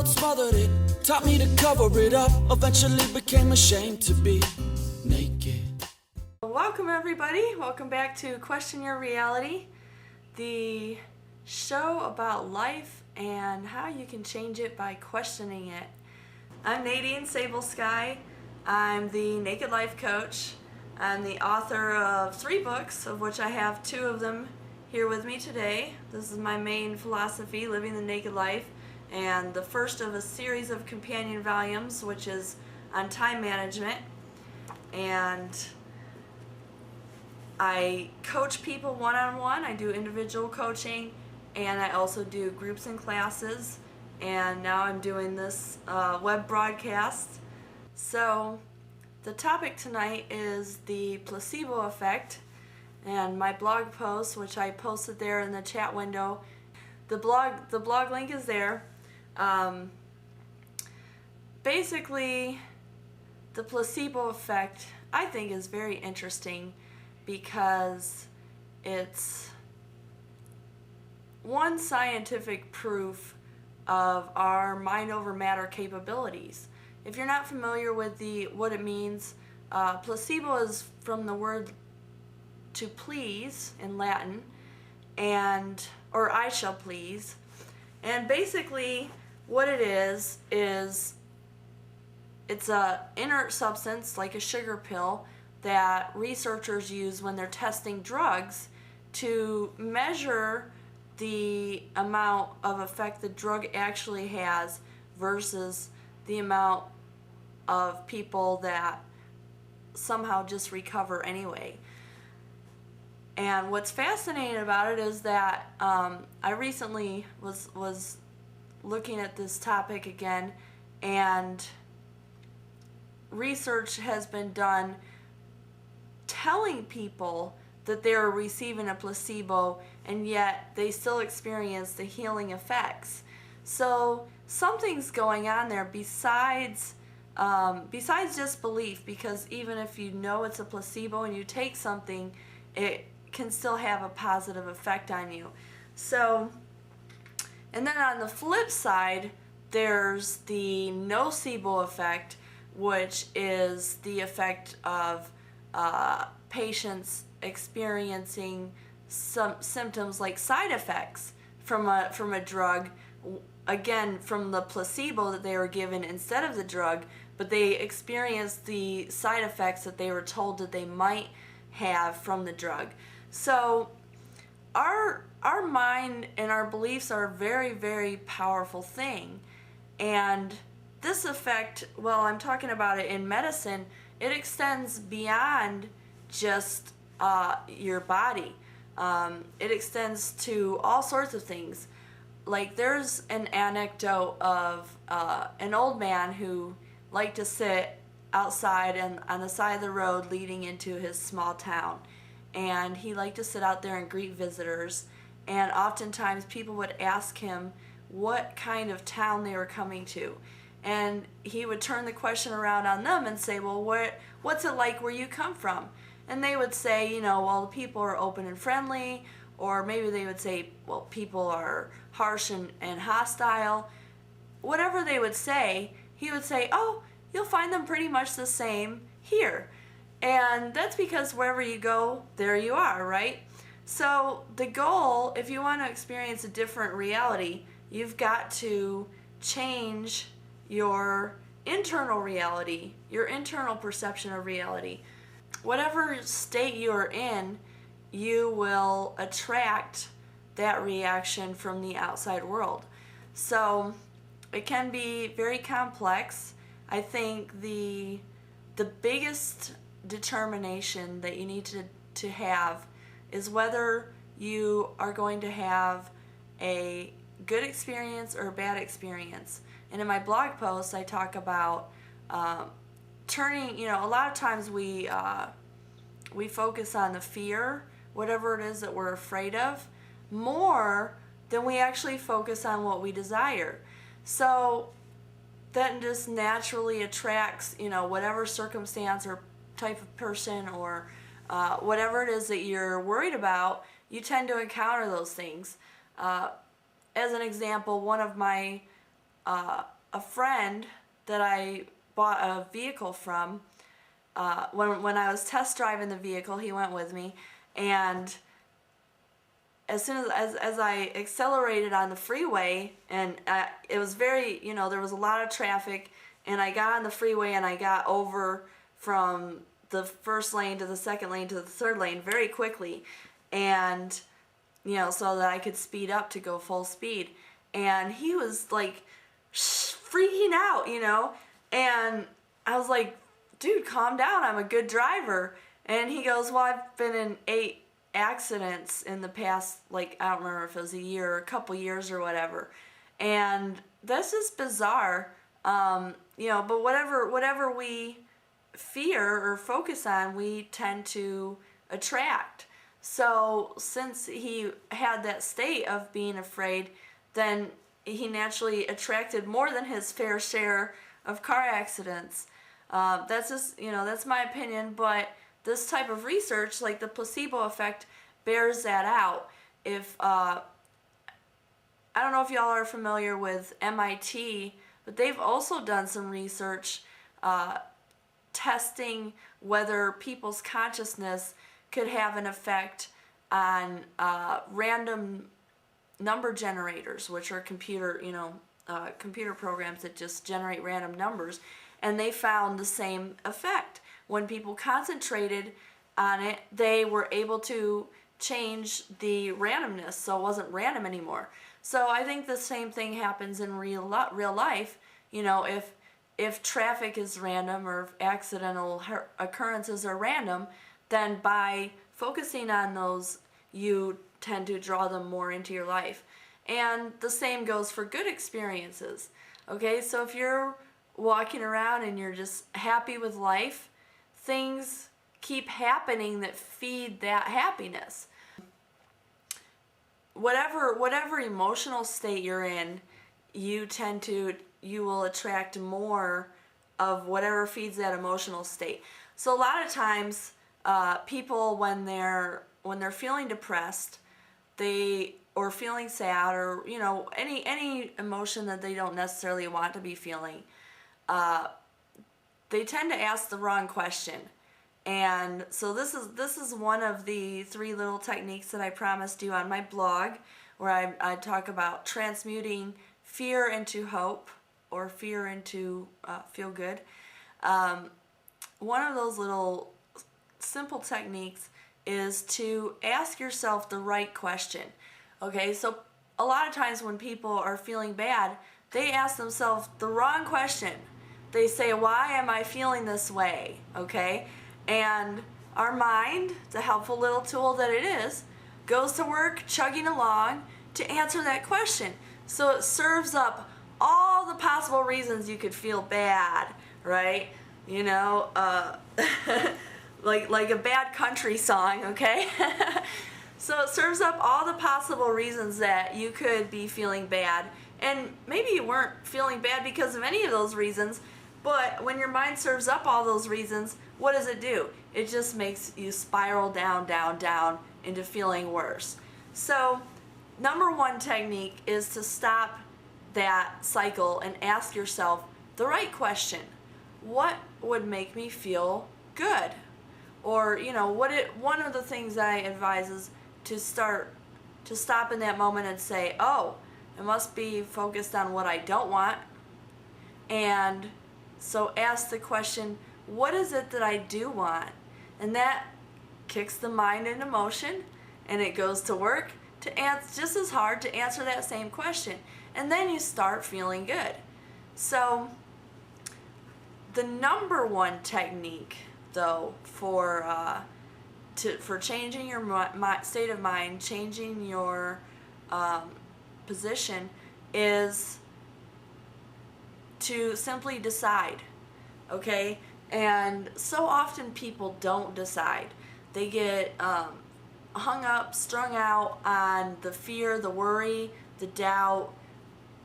world smothered it, taught me to cover it up, eventually became ashamed to be naked. Welcome everybody, welcome back to Question Your Reality, the show about life and how you can change it by questioning it. I'm Nadine Sable Sky. I'm the Naked Life Coach. I'm the author of 3 books, of which I have 2 of them here with me today. This is my main philosophy, Living the Naked Life, and the first of a series of companion volumes, which is on time management. And I coach people one-on-one. I do individual coaching, and I also do groups and classes, and now I'm doing this web broadcast. So the topic tonight is the placebo effect, and my blog post, which I posted there in the chat window. The blog link is there. Basically, the placebo effect I think is very interesting because it's one scientific proof of our mind over matter capabilities. If you're not familiar with what it means, placebo is from the word to please in Latin, or I shall please, and basically what it is it's a inert substance like a sugar pill that researchers use when they're testing drugs to measure the amount of effect the drug actually has versus the amount of people that somehow just recover anyway. And what's fascinating about it is that I recently was looking at this topic again, and research has been done telling people that they're receiving a placebo and yet they still experience the healing effects. So something's going on there besides just belief, because even if you know it's a placebo and you take something, it can still have a positive effect on you. So, and then on the flip side, there's the nocebo effect, which is the effect of patients experiencing some symptoms like side effects from a drug, again from the placebo that they were given instead of the drug, but they experienced the side effects that they were told that they might have from the drug. So our mind and our beliefs are a very, very powerful thing, and this effect, well, I'm talking about it in medicine, it extends beyond just your body. It extends to all sorts of things. Like there's an anecdote of an old man who liked to sit outside and on the side of the road leading into his small town, and he liked to sit out there and greet visitors, and oftentimes people would ask him what kind of town they were coming to, and he would turn the question around on them and say, well, what's it like where you come from? And they would say, well, the people are open and friendly, or maybe they would say, well, people are harsh and hostile. Whatever they would say, he would say, oh, you'll find them pretty much the same here. And that's because wherever you go, there you are, right? So the goal, if you want to experience a different reality, you've got to change your internal reality, your internal perception of reality. Whatever state you're in, you will attract that reaction from the outside world. So it can be very complex. I think the biggest determination that you need to have is whether you are going to have a good experience or a bad experience. And in my blog post, I talk about turning, a lot of times we focus on the fear, whatever it is that we're afraid of, more than we actually focus on what we desire. So that just naturally attracts, whatever circumstance or type of person or whatever it is that you're worried about, you tend to encounter those things. As an example, one of my a friend that I bought a vehicle from, when I was test driving the vehicle, he went with me, and as soon as I accelerated on the freeway, and it was very, there was a lot of traffic, and I got on the freeway and I got over from the first lane to the second lane to the third lane very quickly, and so that I could speed up to go full speed. And he was like freaking out, and I was like, dude, calm down, I'm a good driver. And he goes, well, I've been in 8 accidents in the past, like, I don't remember if it was a year or a couple years or whatever. And that's just bizarre. But whatever we fear or focus on, we tend to attract. So since he had that state of being afraid, then he naturally attracted more than his fair share of car accidents. That's just, that's my opinion, but this type of research, like the placebo effect, bears that out. If I don't know if y'all are familiar with MIT, but they've also done some research testing whether people's consciousness could have an effect on random number generators, which are computer programs that just generate random numbers, and they found the same effect. When people concentrated on it, they were able to change the randomness, so it wasn't random anymore. So I think the same thing happens in real life. If traffic is random or if accidental occurrences are random, then by focusing on those, you tend to draw them more into your life. And the same goes for good experiences. Okay, so if you're walking around and you're just happy with life, things keep happening that feed that happiness. Whatever emotional state you're in, you will attract more of whatever feeds that emotional state. So a lot of times, people when they're feeling depressed, or feeling sad, or any emotion that they don't necessarily want to be feeling, they tend to ask the wrong question. And so this is one of the 3 little techniques that I promised you on my blog, where I talk about transmuting fear into hope, or fear into feel good. One of those little simple techniques is to ask yourself the right question. Okay, so a lot of times when people are feeling bad, they ask themselves the wrong question. They say, why am I feeling this way? Okay, and our mind, the helpful little tool that it is, goes to work chugging along to answer that question. So it serves up all the possible reasons you could feel bad, right? Like a bad country song, okay? So it serves up all the possible reasons that you could be feeling bad. And maybe you weren't feeling bad because of any of those reasons, but when your mind serves up all those reasons, what does it do? It just makes you spiral down, down, down into feeling worse. So number 1 technique is to stop that cycle and ask yourself the right question. What would make me feel good? Or, one of the things I advise is to stop in that moment and say, oh, it must be focused on what I don't want. And so ask the question, what is it that I do want? And that kicks the mind into motion, and it goes to work to answer just as hard to answer that same question. And then you start feeling good. So the number 1 technique, though, for changing your state of mind, changing your position, is to simply decide. Okay? And so often people don't decide. They get hung up, strung out on the fear, the worry, the doubt,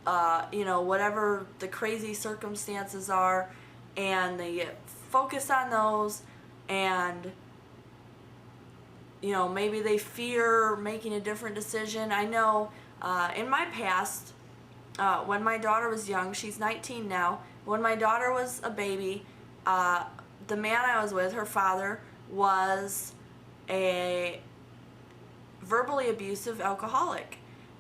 whatever the crazy circumstances are, and they get focused on those, and maybe they fear making a different decision. I know in my past, when my daughter was young, she's 19 now. When my daughter was a baby, the man I was with, her father, was a verbally abusive alcoholic.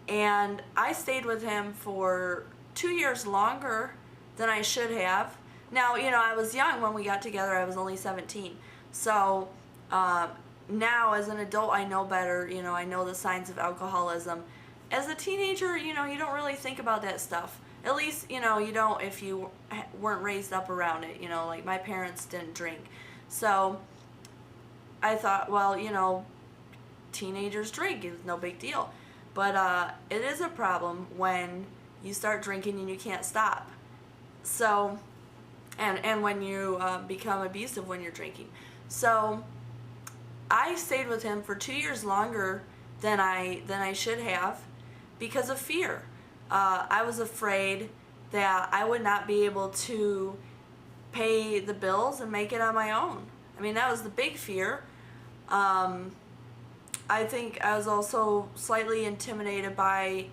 And I stayed with him for 2 years longer than I should have. Now, I was young when we got together. I was only 17. So now as an adult, I know better. I know the signs of alcoholism. As a teenager, you don't really think about that stuff. At least, you don't if you weren't raised up around it. Like my parents didn't drink. So I thought, well, teenagers drink. It's no big deal. But it is a problem when you start drinking and you can't stop. So, and when you become abusive when you're drinking. So I stayed with him for 2 years longer than I should have because of fear. I was afraid that I would not be able to pay the bills and make it on my own. I mean, that was the big fear. I think I was also slightly intimidated by,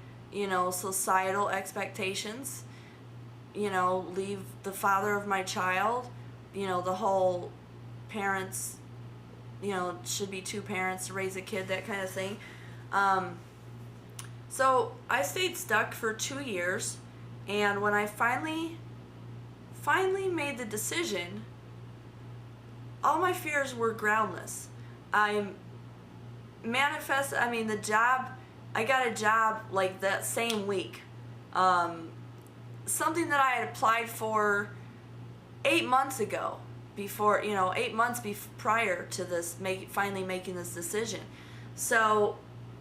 societal expectations. Leave the father of my child, the whole parents, should be two parents to raise a kid, that kind of thing. So I stayed stuck for 2 years, and when I finally made the decision, all my fears were groundless. I got a job like that same week. Something that I had applied for 8 months ago, before, 8 months prior to this, finally making this decision. So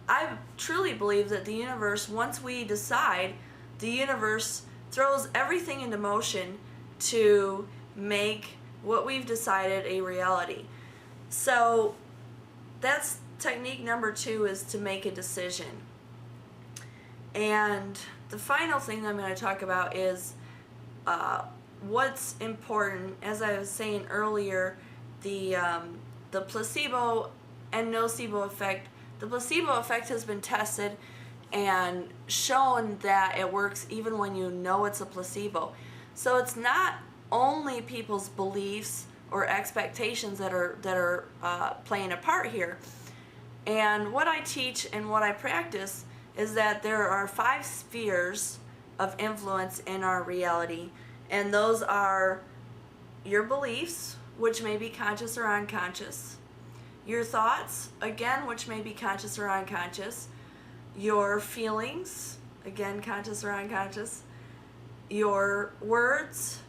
I truly believe that the universe, once we decide, the universe throws everything into motion to make what we've decided a reality. So that's technique number 2, is to make a decision. And the final thing that I'm going to talk about is what's important. As I was saying earlier, the placebo and nocebo effect. The placebo effect has been tested and shown that it works even when you know it's a placebo. So it's not only people's beliefs or expectations that are playing a part here. And what I teach and what I practice is that there are 5 spheres of influence in our reality, and those are your beliefs, which may be conscious or unconscious, your thoughts, again, which may be conscious or unconscious, your feelings, again, conscious or unconscious, your words,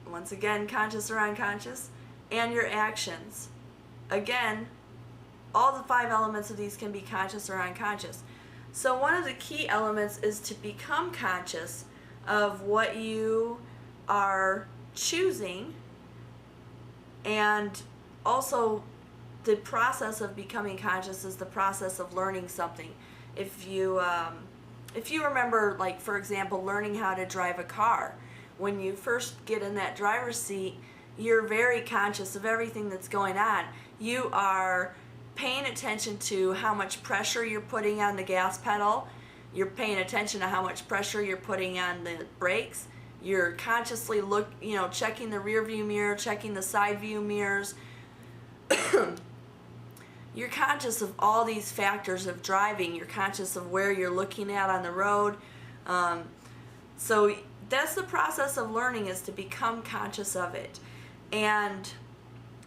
once again, conscious or unconscious, and your actions. Again, all the 5 elements of these can be conscious or unconscious. So one of the key elements is to become conscious of what you are choosing, and also the process of becoming conscious is the process of learning something. If you remember, like, for example, learning how to drive a car, when you first get in that driver's seat, you're very conscious of everything that's going on. You are paying attention to how much pressure you're putting on the gas pedal. You're paying attention to how much pressure you're putting on the brakes. You're consciously checking the rear view mirror, checking the side view mirrors. You're conscious of all these factors of driving. You're conscious of where you're looking at on the road. So that's the process of learning, is to become conscious of it. And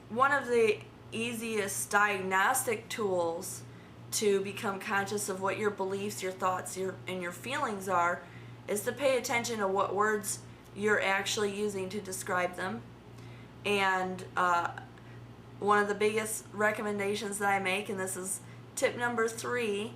one of the easiest diagnostic tools to become conscious of what your beliefs, your thoughts, and your feelings are is to pay attention to what words you're actually using to describe them. And one of the biggest recommendations that I make, and this is tip number 3,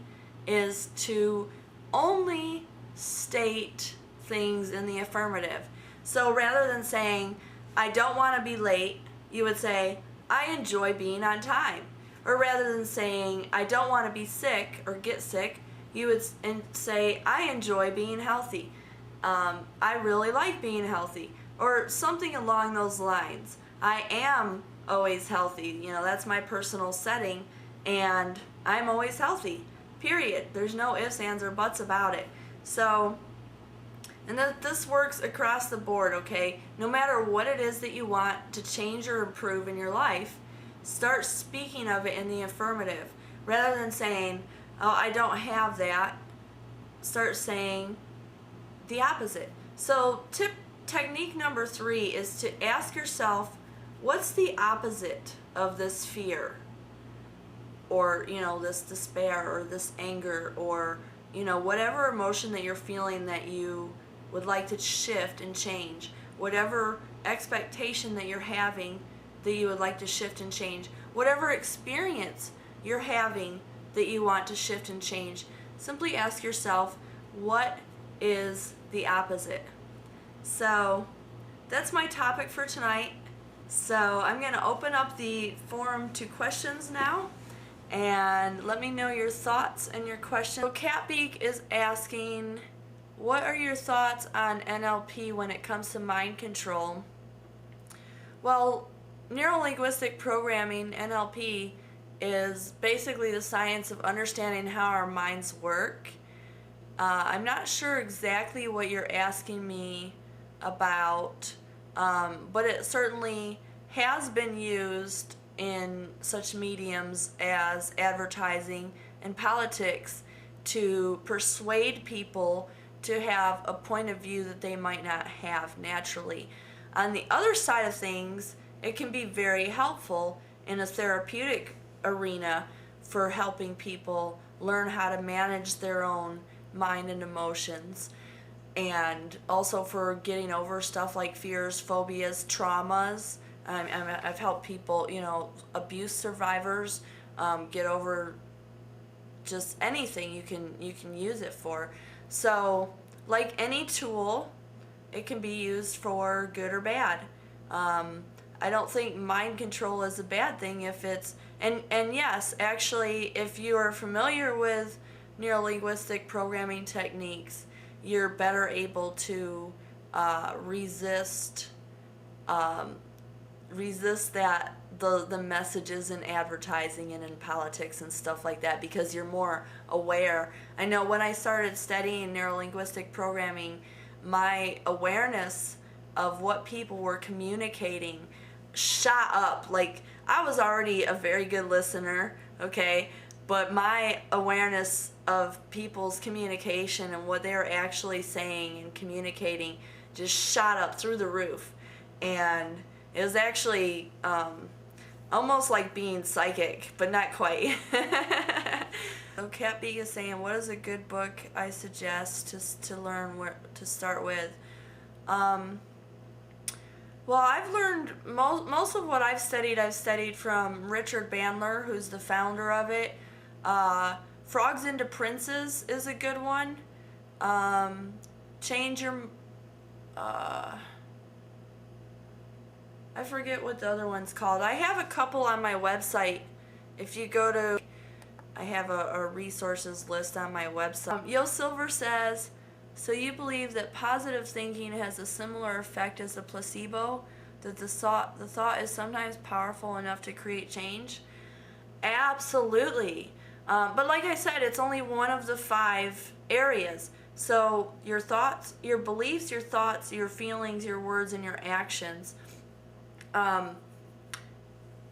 is to only state things in the affirmative. So rather than saying, I don't want to be late, you would say, I enjoy being on time. Or rather than saying, I don't want to be sick or get sick, you would say, I enjoy being healthy. I really like being healthy. Or something along those lines. I am always healthy. That's my personal setting, and I'm always healthy. Period. There's no ifs, ands, or buts about it. So And that this works across the board, okay? No matter what it is that you want to change or improve in your life, start speaking of it in the affirmative. Rather than saying, oh, I don't have that, start saying the opposite. So technique number 3 is to ask yourself, what's the opposite of this fear? Or, this despair or this anger or, whatever emotion that you're feeling that you would like to shift and change. Whatever expectation that you're having that you would like to shift and change. Whatever experience you're having that you want to shift and change. Simply ask yourself, what is the opposite? So that's my topic for tonight. So I'm going to open up the forum to questions now. And let me know your thoughts and your questions. So Catbeak is asking, what are your thoughts on NLP when it comes to mind control? Well, neuro-linguistic programming, NLP, is basically the science of understanding how our minds work. I'm not sure exactly what you're asking me about, but it certainly has been used in such mediums as advertising and politics to persuade people to have a point of view that they might not have naturally. On the other side of things, it can be very helpful in a therapeutic arena for helping people learn how to manage their own mind and emotions, and also for getting over stuff like fears, phobias, traumas. I've helped people, abuse survivors, get over just anything you can use it for. So, like any tool, it can be used for good or bad. I don't think mind control is a bad thing if it's, and yes, actually, if you are familiar with neuro-linguistic programming techniques, you're better able to resist that the messages in advertising and in politics and stuff like that, because you're more aware. I know when I started studying neuro-linguistic programming, my awareness of what people were communicating shot up. Like, I was already a very good listener, okay, but my awareness of people's communication and what they were actually saying and communicating just shot up through the roof. And it was actually almost like being psychic, but not quite. So Catbeak is saying, what is a good book I suggest to learn where to start with? Well, I've learned most of what I've studied from Richard Bandler, who's the founder of it. Frogs into Princes is a good one. Change Your... I forget what the other one's called. I have a couple on my website. If you go to... I have a resources list on my website. Yo Silver says, so you believe that positive thinking has a similar effect as a placebo? That the thought is sometimes powerful enough to create change? Absolutely. But like I said, it's only one of the 5 areas. So your thoughts, your beliefs, your thoughts, your feelings, your words, and your actions.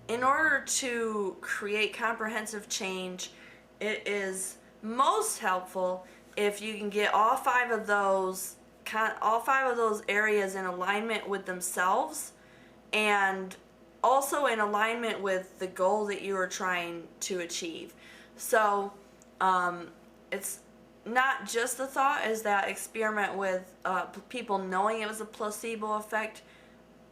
In order to create comprehensive change, it is most helpful if you can get all 5 of those areas in alignment with themselves, and also in alignment with the goal that you are trying to achieve. So it's not just the thought, as that experiment with people knowing it was a placebo effect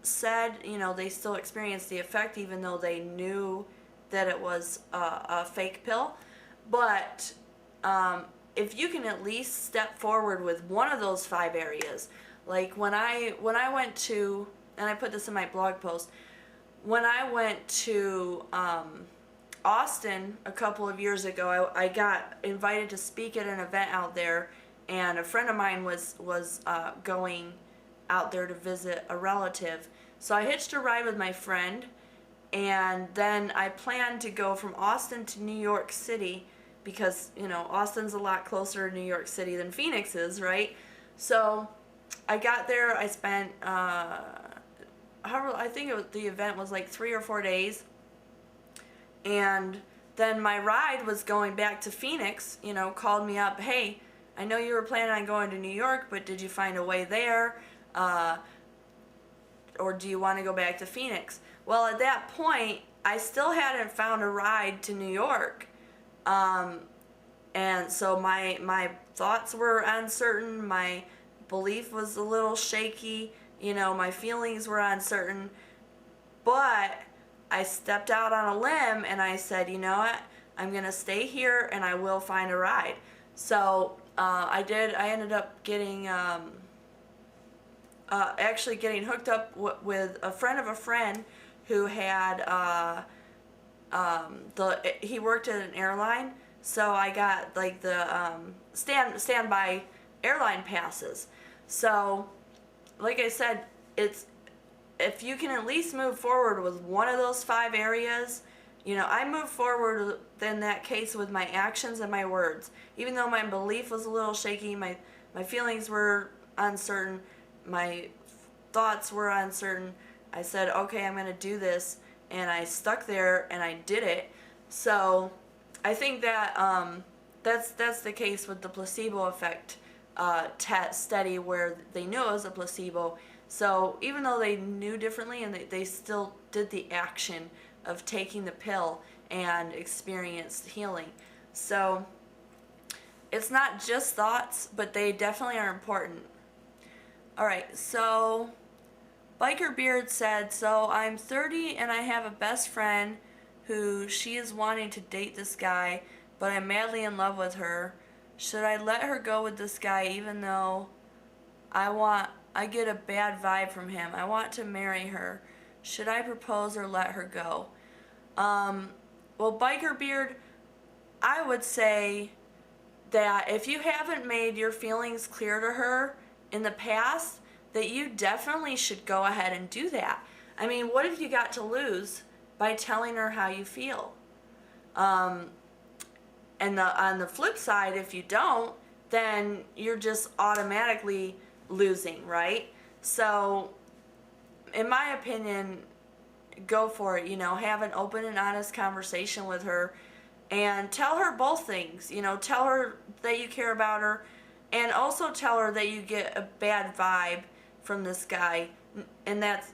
said, they still experienced the effect even though they knew that it was a fake pill. But if you can at least step forward with one of those 5 areas, like when I went to, and I put this in my blog post, when I went to Austin a couple of years ago, I got invited to speak at an event out there, and a friend of mine was going out there to visit a relative. So I hitched a ride with my friend, and then I planned to go from Austin to New York City, because Austin's a lot closer to New York City than Phoenix is, right? So I got there, I spent, I think the event was like 3 or 4 days. And then my ride was going back to Phoenix, called me up, hey, I know you were planning on going to New York, but did you find a way there? Or do you want to go back to Phoenix? Well, at that point, I still hadn't found a ride to New York. And so my thoughts were uncertain, my belief was a little shaky, my feelings were uncertain, but I stepped out on a limb and I said, you know what, I'm going to stay here and I will find a ride. So I ended up getting, actually getting hooked up with a friend of a friend who had, he worked at an airline, so I got like the standby airline passes. So, like I said, if you can at least move forward with one of those 5 areas, I moved forward in that case with my actions and my words. Even though my belief was a little shaky, my feelings were uncertain, my thoughts were uncertain, I said, okay, I'm going to do this, and I stuck there and I did it. So I think that that's the case with the placebo effect study, where they knew it was a placebo. So even though they knew differently, and they still did the action of taking the pill and experienced healing. So it's not just thoughts, but they definitely are important. Alright, so Biker Beard said, so I'm 30 and I have a best friend who she is wanting to date this guy, but I'm madly in love with her. Should I let her go with this guy even though I get a bad vibe from him? I want to marry her. Should I propose or let her go? Well, Biker Beard, I would say that if you haven't made your feelings clear to her in the past, that you definitely should go ahead and do that. I mean, what have you got to lose by telling her how you feel? And on the flip side, if you don't, then you're just automatically losing, right? So, in my opinion, go for it. Have an open and honest conversation with her and tell her both things. Tell her that you care about her, and also tell her that you get a bad vibe from this guy. And that's,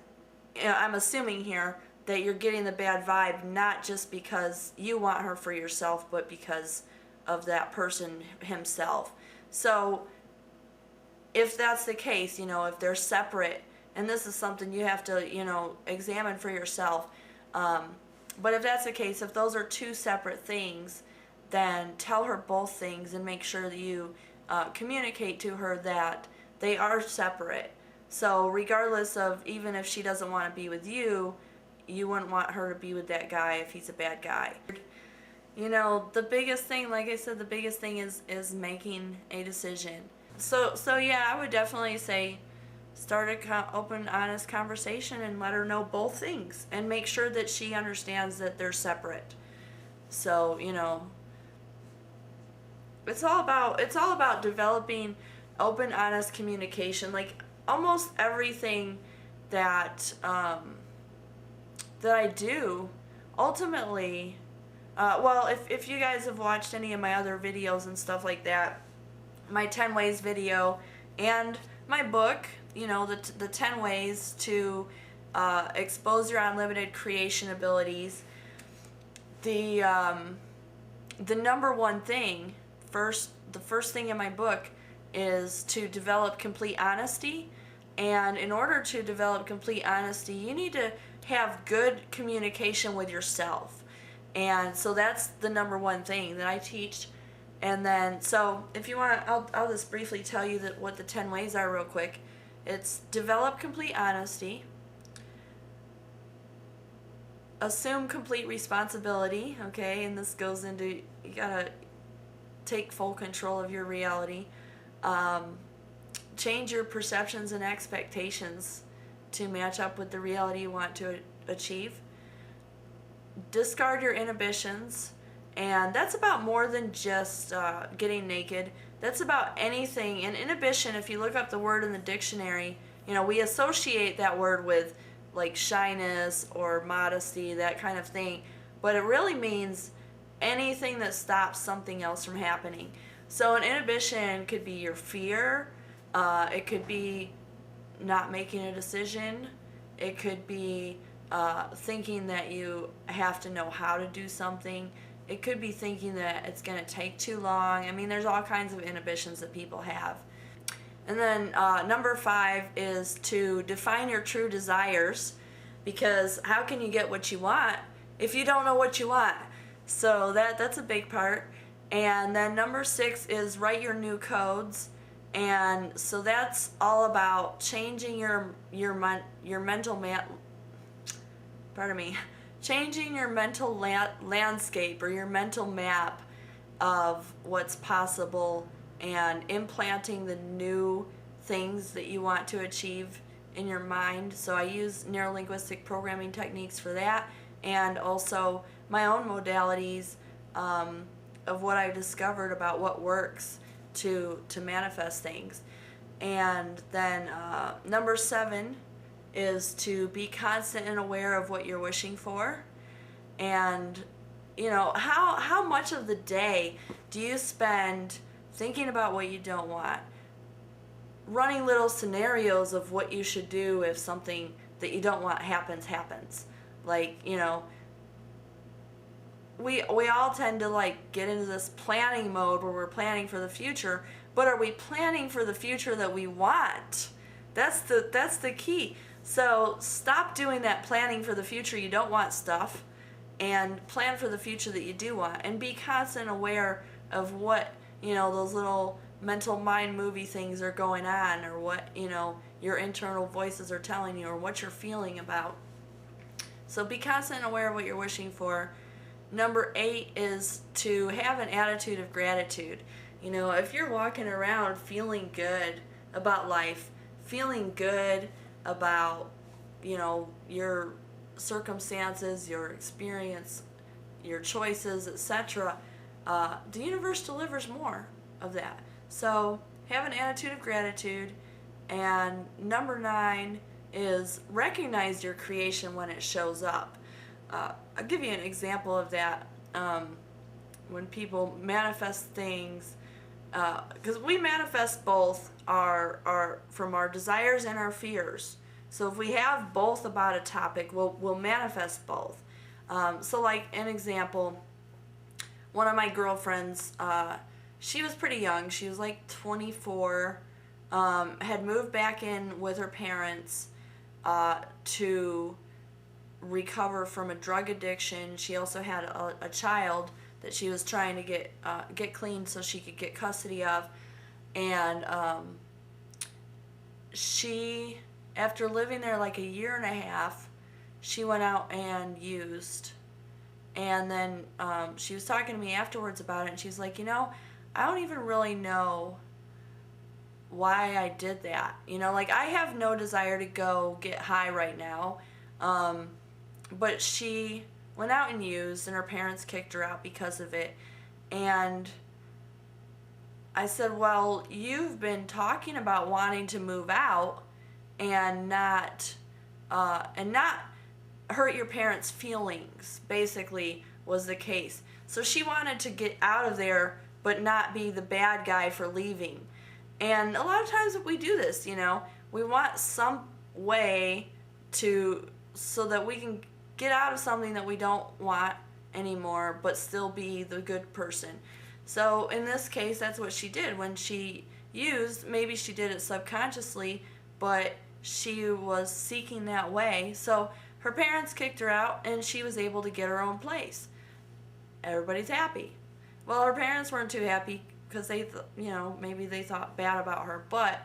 I'm assuming here that you're getting the bad vibe not just because you want her for yourself, but because of that person himself. So if that's the case, if they're separate, and this is something you have to, examine for yourself. But if that's the case, if those are 2 separate things, then tell her both things and make sure that you communicate to her that they are separate. So regardless of, even if she doesn't want to be with you, you wouldn't want her to be with that guy if he's a bad guy. The biggest thing, like I said, the biggest thing is making a decision. So yeah, I would definitely say start an open, honest conversation and let her know both things, and make sure that she understands that they're separate. So, it's all about developing open, honest communication. Like almost everything that that I do, ultimately, well, if you guys have watched any of my other videos and stuff like that, my 10 ways video and my book, the 10 ways to expose your unlimited creation abilities, the number one thing, the first thing in my book is to develop complete honesty. And in order to develop complete honesty, you need to have good communication with yourself. And so that's the number one thing that I teach. And then, so if you want, I'll just briefly tell you what the 10 ways are real quick. It's develop complete honesty, assume complete responsibility, okay, and this goes into, you gotta take full control of your reality, change your perceptions and expectations to match up with the reality you want to achieve, discard your inhibitions. And that's about more than just getting naked. That's about anything. And inhibition, if you look up the word in the dictionary, we associate that word with like shyness or modesty, that kind of thing. But it really means anything that stops something else from happening. So an inhibition could be your fear. It could be not making a decision. It could be thinking that you have to know how to do something. It could be thinking that it's going to take too long. I mean, there's all kinds of inhibitions that people have. And then number 5 is to define your true desires, because how can you get what you want if you don't know what you want? So that's a big part. And then number 6 is write your new codes. And so that's all about changing your mental changing your mental landscape, or your mental map of what's possible, and implanting the new things that you want to achieve in your mind. So I use neuro-linguistic programming techniques for that, and also my own modalities of what I've discovered about what works to manifest things. And then number 7 is to be constant and aware of what you're wishing for. And how much of the day do you spend thinking about what you don't want, running little scenarios of what you should do if something that you don't want happens? Like, we all tend to like get into this planning mode where we're planning for the future, but are we planning for the future that we want? That's the key. So stop doing that planning for the future you don't want stuff, and plan for the future that you do want, and be constant aware of what those little mental mind movie things are going on, or what your internal voices are telling you, or what you're feeling about. So be constant and aware of what you're wishing for. Number 8 is to have an attitude of gratitude. If you're walking around feeling good about life, feeling good about your circumstances, your experience, your choices, etc., the universe delivers more of that. So have an attitude of gratitude. And number 9 is recognize your creation when it shows up. I'll give you an example of that. When people manifest things, because we manifest both from our desires and our fears. So if we have both about a topic, we'll manifest both. So like an example, one of my girlfriends, she was pretty young. She was like 24, had moved back in with her parents to recover from a drug addiction. She also had a child that she was trying to get clean so she could get custody of. And she, after living there like a year and a half, she went out and used. And then she was talking to me afterwards about it, and she's like, I don't even really know why I did that. Like, I have no desire to go get high right now. But she went out and used, and her parents kicked her out because of it. And I said, well, you've been talking about wanting to move out and not hurt your parents' feelings, basically, was the case. So she wanted to get out of there but not be the bad guy for leaving. And a lot of times we do this, we want some way so that we can get out of something that we don't want anymore but still be the good person. So in this case, that's what she did. When she used, maybe she did it subconsciously, but she was seeking that way. So her parents kicked her out, and she was able to get her own place. Everybody's happy. Well, her parents weren't too happy because maybe they thought bad about her, but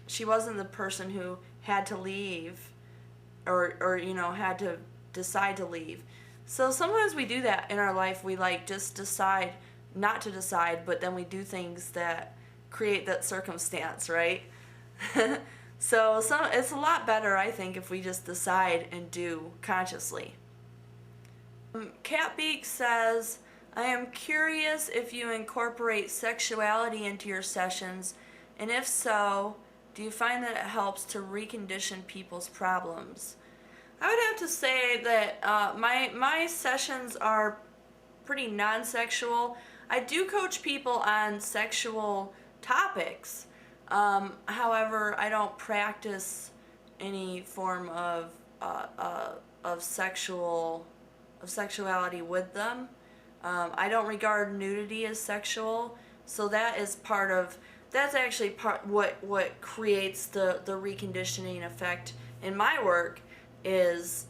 she wasn't the person who had to leave or had to decide to leave. So sometimes we do that in our life. We just decide not to decide, but then we do things that create that circumstance, right? So it's a lot better, I think, if we just decide and do consciously. Cat Beak says, I am curious if you incorporate sexuality into your sessions, and if so, do you find that it helps to recondition people's problems? I would have to say that my sessions are pretty non-sexual. I do coach people on sexual topics. However, I don't practice any form of sexuality with them. I don't regard nudity as sexual, so that's actually part what creates the reconditioning effect in my work is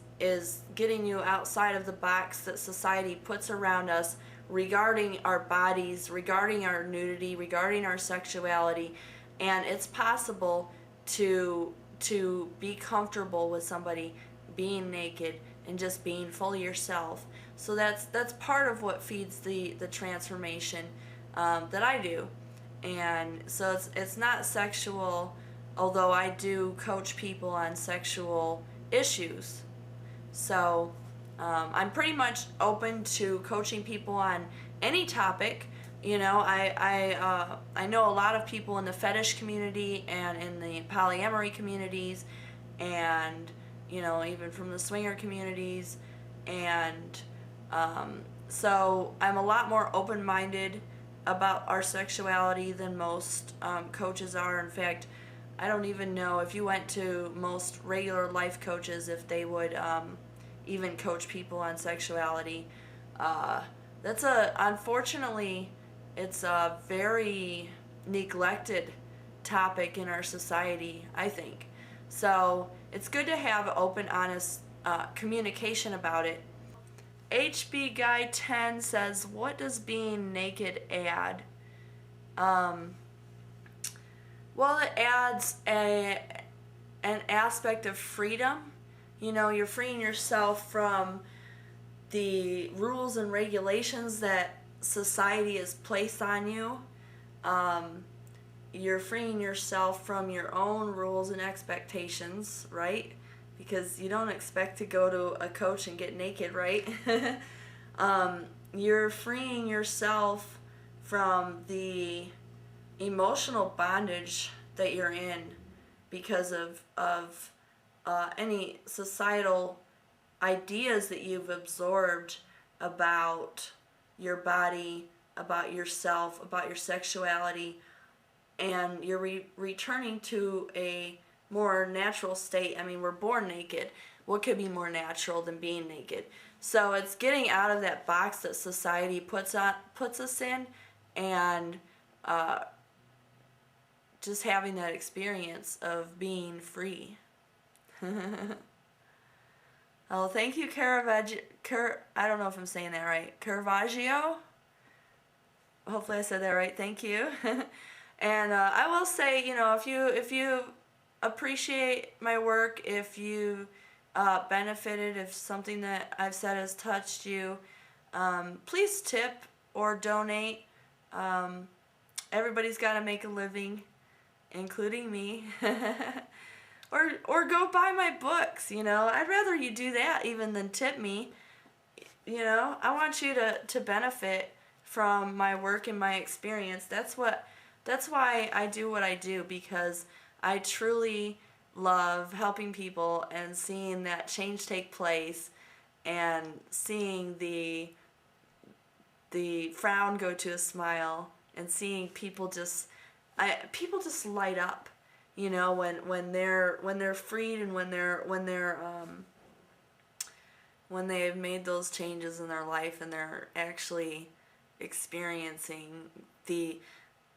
getting you outside of the box that society puts around us regarding our bodies, regarding our nudity, regarding our sexuality, and it's possible to be comfortable with somebody being naked and just being fully yourself. So that's part of what feeds the transformation that I do. And so it's not sexual, although I do coach people on sexual issues. So I'm pretty much open to coaching people on any topic. You know, I know a lot of people in the fetish community and in the polyamory communities, and you know, even from the swinger communities, and so I'm a lot more open-minded about our sexuality than most coaches are. In fact, I don't even know if you went to most regular life coaches if they would even coach people on sexuality. Unfortunately, it's a very neglected topic in our society, I think. So it's good to have open, honest communication about it. HB Guy 10 says, what does being naked add? Well, it adds an aspect of freedom. You know, you're freeing yourself from the rules and regulations that society has placed on you. You're freeing yourself from your own rules and expectations, right? Because you don't expect to go to a coach and get naked, right? You're freeing yourself from the emotional bondage that you're in because of any societal ideas that you've absorbed about your body, about yourself, about your sexuality, and you're returning to a more natural state. I mean, we're born naked. What could be more natural than being naked? So it's getting out of that box that society puts us in, and just having that experience of being free. Oh, thank you, I don't know if I'm saying that right. Caravaggio? Hopefully I said that right. Thank you. And I will say, you know, if you appreciate my work, if you benefited, if something that I've said has touched you, please tip or donate. Everybody's got to make a living, including me. Or go buy my books, you know. I'd rather you do that even than tip me. You know, I want you to benefit from my work and my experience. That's why I do what I do, because I truly love helping people and seeing that change take place, and seeing the frown go to a smile, and seeing people just light up, you know, when they're freed, and when they've made those changes in their life, and they're actually experiencing the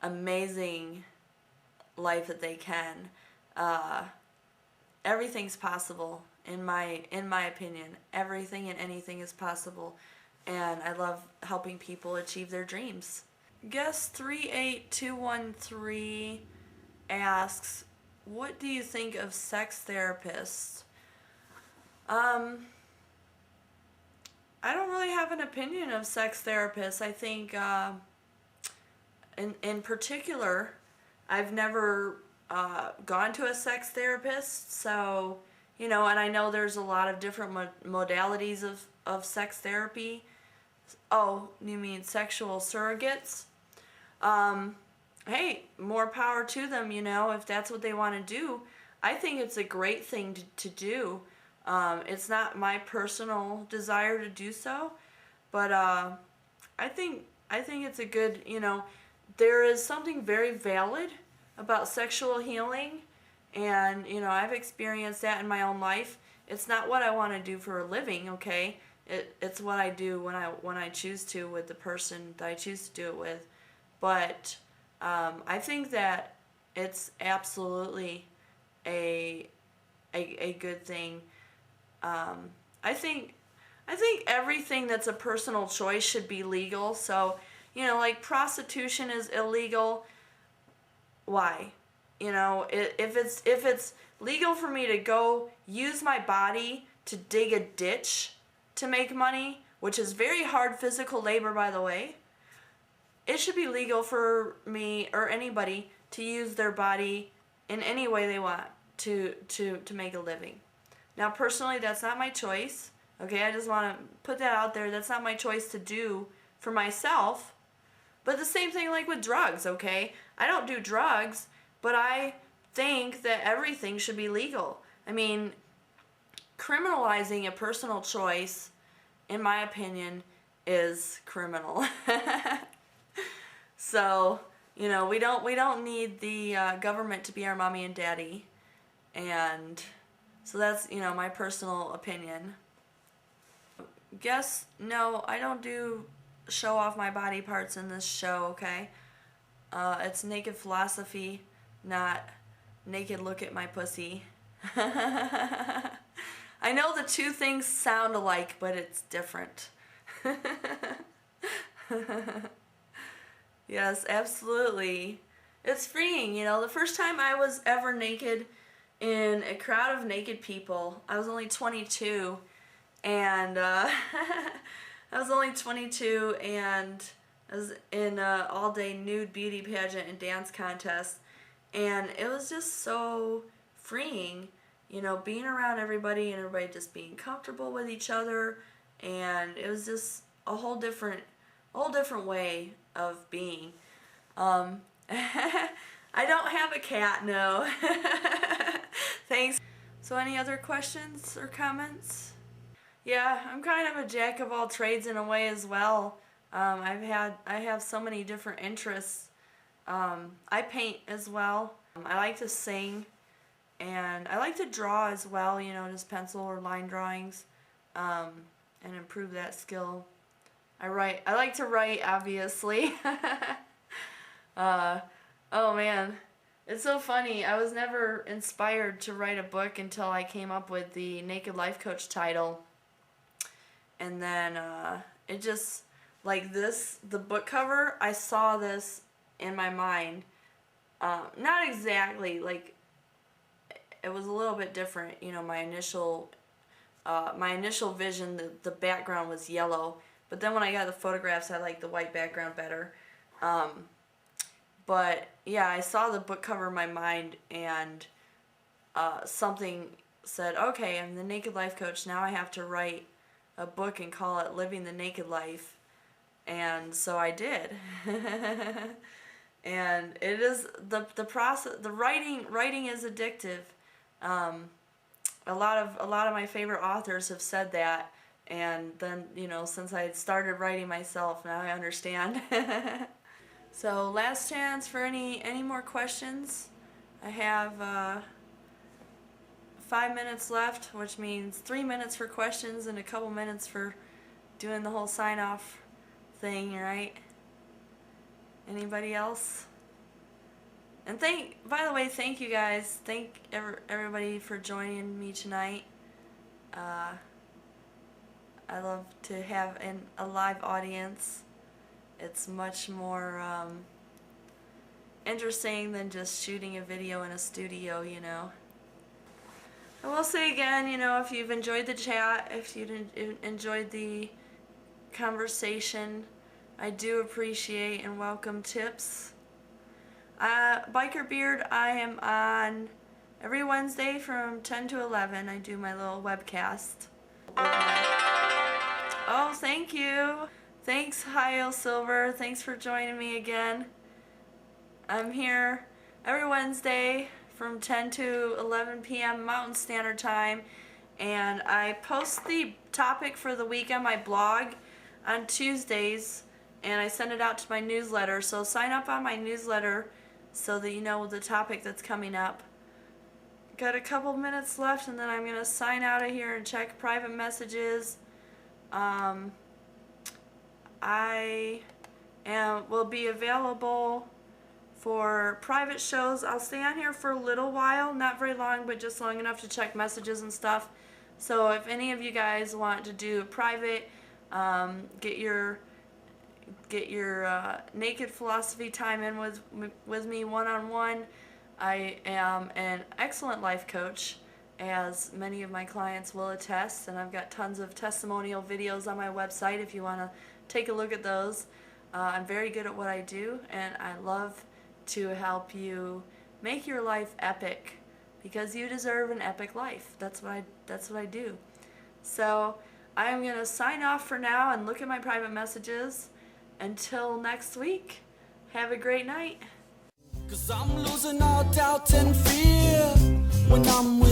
amazing life that they can. Everything's possible, in my opinion. Everything and anything is possible, and I love helping people achieve their dreams. Guest 38213 asks, what do you think of sex therapists? I don't really have an opinion of sex therapists. I think in particular, I've never gone to a sex therapist, so, you know, and I know there's a lot of different modalities of sex therapy. Oh, you mean sexual surrogates? Hey, more power to them, if that's what they want to do. I think it's a great thing to do. It's not my personal desire to do so, but I think it's a good, there is something very valid about sexual healing, and I've experienced that in my own life. It's not what I want to do for a living, okay? It's what I do when I choose to, with the person that I choose to do it with. But I think that it's absolutely a good thing. I think everything that's a personal choice should be legal. So, like prostitution is illegal. Why? If it's legal for me to go use my body to dig a ditch to make money, which is very hard physical labor, by the way, it should be legal for me or anybody to use their body in any way they want to make a living. Now, personally, that's not my choice. Okay, I just want to put that out there. That's not my choice to do for myself. But the same thing like with drugs, okay? I don't do drugs, but I think that everything should be legal. I mean, criminalizing a personal choice, in my opinion, is criminal. So, we don't need the government to be our mommy and daddy. And so that's, my personal opinion. No, I don't do show off my body parts in this show, okay? It's naked philosophy, not naked look at my pussy. I know the two things sound alike, but it's different. Yes, absolutely. It's freeing, the first time I was ever naked in a crowd of naked people, I was only 22, and I was in an all-day nude beauty pageant and dance contest, and it was just so freeing, being around everybody and everybody just being comfortable with each other, and it was just a whole different way of being. I don't have a cat, no. Thanks. So any other questions or comments? Yeah, I'm kind of a jack of all trades in a way as well. I have so many different interests. I paint as well. I like to sing, and I like to draw as well, just pencil or line drawings, and improve that skill. I like to write, obviously. Oh man, it's so funny. I was never inspired to write a book until I came up with the Naked Life Coach title. And then it just, like this, the book cover, I saw this in my mind. Not exactly, like, it was a little bit different. My initial vision, the background was yellow. But then when I got the photographs, I liked the white background better. But yeah, I saw the book cover in my mind, and something said, okay, I'm the Naked Life Coach, now I have to write a book and call it Living the Naked Life. And so I did. And it is the process. The writing is addictive. A lot of my favorite authors have said that, and then since I started writing myself, now I understand. So last chance for any more questions. I have 5 minutes left, which means 3 minutes for questions and a couple minutes for doing the whole sign-off thing, right? Anybody else? And by the way, thank you guys. Thank everybody for joining me tonight. I love to have a live audience. It's much more interesting than just shooting a video in a studio, I will say again, if you've enjoyed the chat, if you enjoyed the conversation, I do appreciate and welcome tips. Biker Beard, I am on every Wednesday from 10 to 11. I do my little webcast. Oh, thank you. Thanks, Hio Silver. Thanks for joining me again. I'm here every Wednesday from 10 to 11 p.m. Mountain Standard Time, and I post the topic for the week on my blog on Tuesdays, and I send it out to my newsletter. So sign up on my newsletter so that you know the topic that's coming up. Got a couple minutes left, and then I'm going to sign out of here and check private messages. I will be available for private shows. I'll stay on here for a little while, not very long, but just long enough to check messages and stuff. So if any of you guys want to do a private, get your naked philosophy time in with me one-on-one. I am an excellent life coach, as many of my clients will attest, and I've got tons of testimonial videos on my website if you want to take a look at those. I'm very good at what I do, and I love to help you make your life epic, because you deserve an epic life. That's what I do. So I am going to sign off for now and look at my private messages. Until next week, have a great night. 'Cause I'm losing all doubt and fear when I'm with